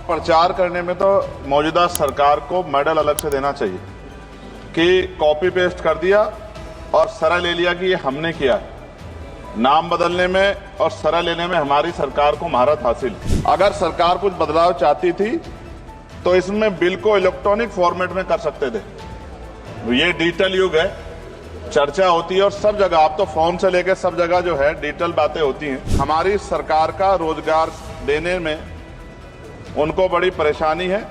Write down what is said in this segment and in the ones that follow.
प्रचार करने में तो मौजूदा सरकार को मेडल अलग से देना चाहिए कि कॉपी पेस्ट कर दिया और सरा ले लिया कि ये हमने किया है। नाम बदलने में और सरा लेने में हमारी सरकार को महारत हासिल। अगर सरकार कुछ बदलाव चाहती थी तो इसमें बिल को इलेक्ट्रॉनिक फॉर्मेट में कर सकते थे। ये डिजिटल युग है, चर्चा होती है और सब जगह, आप तो फोन से लेकर सब जगह जो है डिजिटल बातें होती हैं। हमारी सरकार का रोजगार देने में उनको बड़ी परेशानी है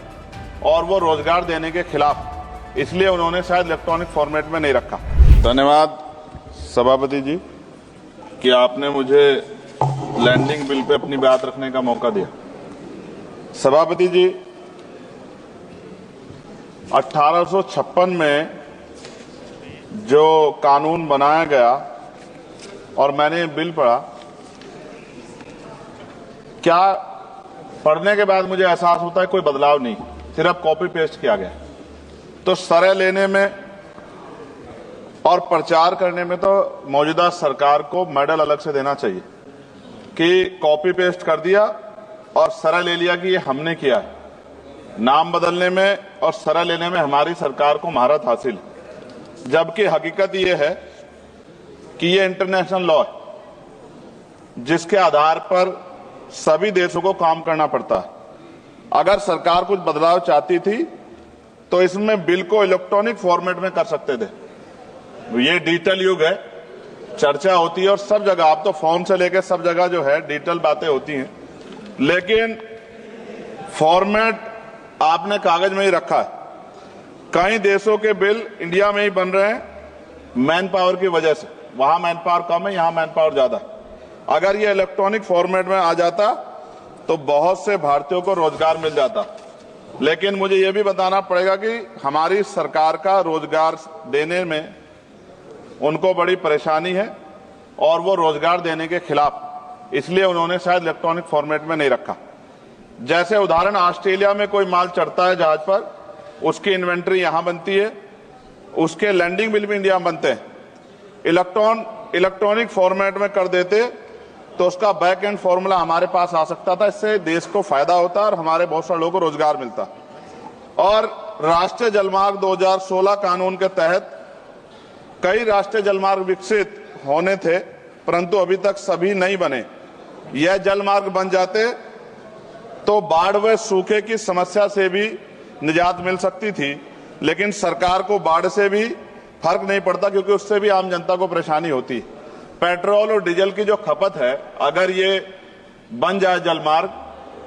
और वो रोजगार देने के खिलाफ, इसलिए उन्होंने शायद इलेक्ट्रॉनिक फॉर्मेट में नहीं रखा। धन्यवाद सभापति जी कि आपने मुझे लैंडिंग बिल पे अपनी बात रखने का मौका दिया। सभापति जी, 1856 में जो कानून बनाया गया और मैंने बिल पढ़ा, क्या पढ़ने के बाद मुझे एहसास होता है कोई बदलाव नहीं, सिर्फ कॉपी पेस्ट किया गया। तो सरे लेने में और प्रचार करने में तो मौजूदा सरकार को मेडल अलग से देना चाहिए कि कॉपी पेस्ट कर दिया और सरा ले लिया कि ये हमने किया है। नाम बदलने में और सरा लेने में हमारी सरकार को महारत हासिल है, जबकि हकीकत ये है कि ये इंटरनेशनल लॉ है जिसके आधार पर सभी देशों को काम करना पड़ता है। अगर सरकार कुछ बदलाव चाहती थी तो इसमें बिल को इलेक्ट्रॉनिक फॉर्मेट में कर सकते थे। ये डिजिटल युग है, चर्चा होती है और सब जगह, आप तो फोन से लेकर सब जगह जो है डिजिटल बातें होती हैं, लेकिन फॉर्मेट आपने कागज में ही रखा है। कई देशों के बिल इंडिया में ही बन रहे हैं मैन पावर की वजह से। वहां मैन पावर कम है, यहां मैन पावर ज्यादा। अगर ये इलेक्ट्रॉनिक फॉर्मेट में आ जाता तो बहुत से भारतीयों को रोजगार मिल जाता। लेकिन मुझे ये भी बताना पड़ेगा कि हमारी सरकार का रोजगार देने में उनको बड़ी परेशानी है और वो रोजगार देने के खिलाफ, इसलिए उन्होंने शायद इलेक्ट्रॉनिक फॉर्मेट में नहीं रखा। जैसे उदाहरण, ऑस्ट्रेलिया में कोई माल चढ़ता है जहाज पर, उसकी इन्वेंट्री यहां बनती है, उसके लैंडिंग बिल भी इंडिया में बनते हैं। इलेक्ट्रॉनिक फॉर्मेट में कर देते तो उसका बैक एंड फॉर्मूला हमारे पास आ सकता था। इससे देश को फायदा होता और हमारे बहुत सारे लोगों को रोजगार मिलता। और राष्ट्रीय जलमार्ग 2016 कानून के तहत कई राष्ट्रीय जलमार्ग विकसित होने थे, परंतु अभी तक सभी नहीं बने। यह जलमार्ग बन जाते तो बाढ़ व सूखे की समस्या से भी निजात मिल सकती थी, लेकिन सरकार को बाढ़ से भी फर्क नहीं पड़ता क्योंकि उससे भी आम जनता को परेशानी होती। पेट्रोल और डीजल की जो खपत है, अगर ये बन जाए जलमार्ग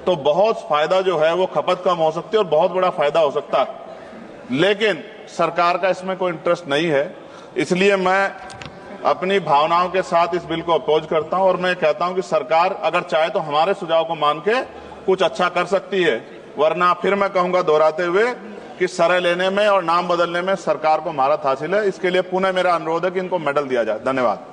तो बहुत फायदा जो है वो खपत कम हो सकती है और बहुत बड़ा फायदा हो सकता है। लेकिन सरकार का इसमें कोई इंटरेस्ट नहीं है, इसलिए मैं अपनी भावनाओं के साथ इस बिल को अपोज करता हूं और मैं कहता हूं कि सरकार अगर चाहे तो हमारे सुझाव को मान के कुछ अच्छा कर सकती है, वरना फिर मैं कहूंगा दोहराते हुए कि सरे लेने में और नाम बदलने में सरकार को महारत हासिल है। इसके लिए पुनः मेरा अनुरोध है कि इनको मेडल दिया जाए। धन्यवाद।